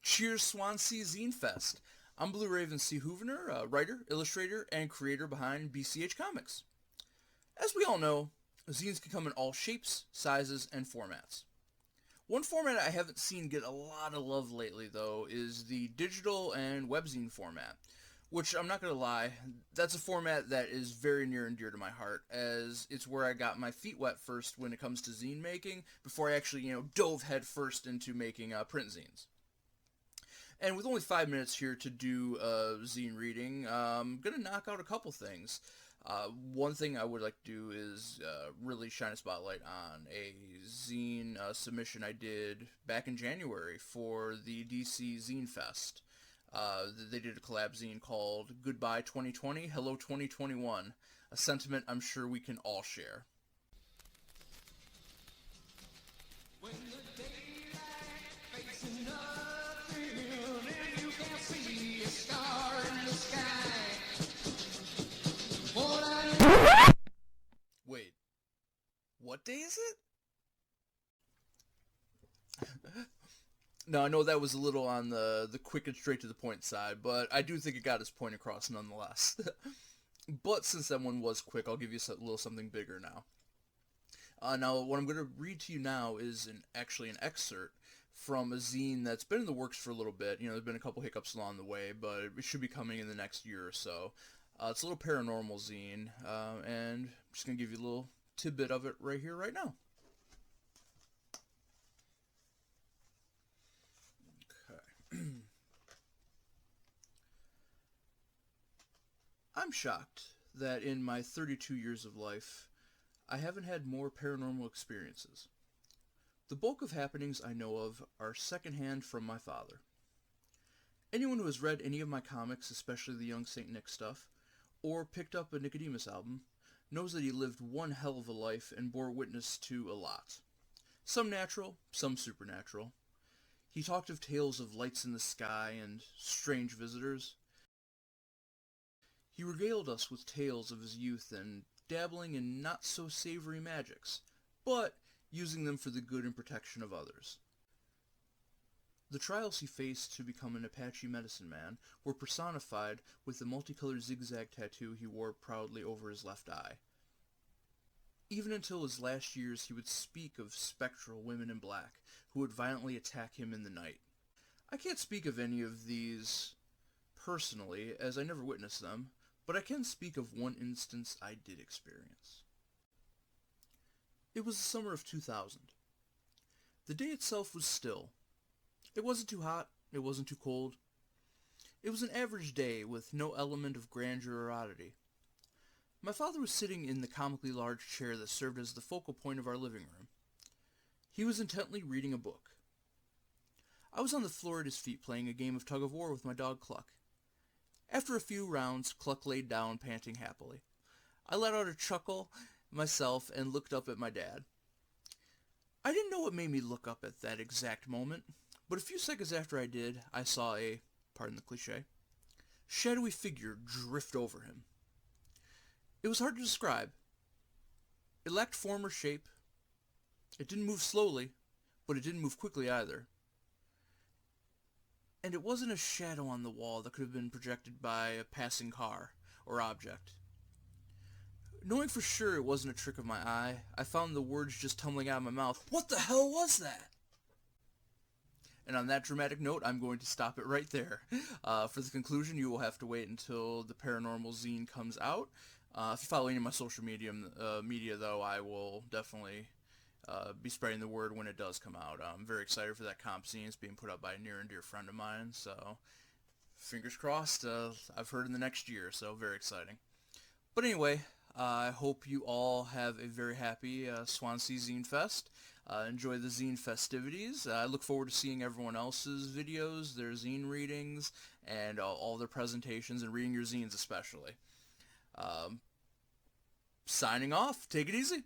Cheers Swansea Zine Fest. I'm BluRaven Houvener, writer, illustrator, and creator behind BCH Comix. As we all know, zines can come in all shapes, sizes, and formats. One format I haven't seen get a lot of love lately, though, is the digital and webzine format, which I'm not going to lie, that's a format that is very near and dear to my heart, as it's where I got my feet wet first when it comes to zine making, before I actually, dove head first into making print zines. And with only 5 minutes here to do zine reading, I'm going to knock out a couple things. One thing I would like to do is really shine a spotlight on a zine submission I did back in January for the DC Zine Fest. They did a collab zine called Goodbye 2020, Hello 2021, a sentiment I'm sure we can all share. When the daylight fades to nothing and you can't see a star in the sky. Wait, what day is it? No, I know that was a little on the quick and straight to the point side, but I do think it got its point across nonetheless. But since that one was quick, I'll give you a little something bigger now. Now, what I'm going to read to you now is actually an excerpt from a zine that's been in the works for a little bit. There's been a couple hiccups along the way, but it should be coming in the next year or so. It's a little paranormal zine, and I'm just going to give you a little tidbit of it right here, right now. Okay. I'm shocked that in my 32 years of life, I haven't had more paranormal experiences. The bulk of happenings I know of are secondhand from my father. Anyone who has read any of my comics, especially the young St.Nic stuff, or picked up a Nicodemus album, knows that he lived one hell of a life and bore witness to a lot. Some natural, some supernatural. He talked of tales of lights in the sky and strange visitors. He regaled us with tales of his youth and dabbling in not-so-savory magics, but using them for the good and protection of others. The trials he faced to become an Apache medicine man were personified with the multicolored zigzag tattoo he wore proudly over his left eye. Even until his last years, he would speak of spectral women in black who would violently attack him in the night. I can't speak of any of these personally, as I never witnessed them, but I can speak of one instance I did experience. It was the summer of 2000. The day itself was still. It wasn't too hot, it wasn't too cold. It was an average day with no element of grandeur or oddity. My father was sitting in the comically large chair that served as the focal point of our living room. He was intently reading a book. I was on the floor at his feet playing a game of tug-of-war with my dog Cluck. After a few rounds, Cluck laid down, panting happily. I let out a chuckle myself and looked up at my dad. I didn't know what made me look up at that exact moment, but a few seconds after I did, I saw a, pardon the cliché, shadowy figure drift over him. It was hard to describe. It lacked form or shape. It didn't move slowly, but it didn't move quickly either. And it wasn't a shadow on the wall that could have been projected by a passing car or object. Knowing for sure it wasn't a trick of my eye, I found the words just tumbling out of my mouth. What the hell was that? And on that dramatic note, I'm going to stop it right there. For the conclusion, you will have to wait until the paranormal zine comes out. If you follow any of my social media, though, I will definitely be spreading the word when it does come out. I'm very excited for that comp zine. It's being put up by a near and dear friend of mine, so fingers crossed. I've heard in the next year, so very exciting. But anyway, I hope you all have a very happy Swansea Zine Fest. Enjoy the zine festivities. I look forward to seeing everyone else's videos, their zine readings, and all their presentations, and reading your zines especially. Signing off. Take it easy.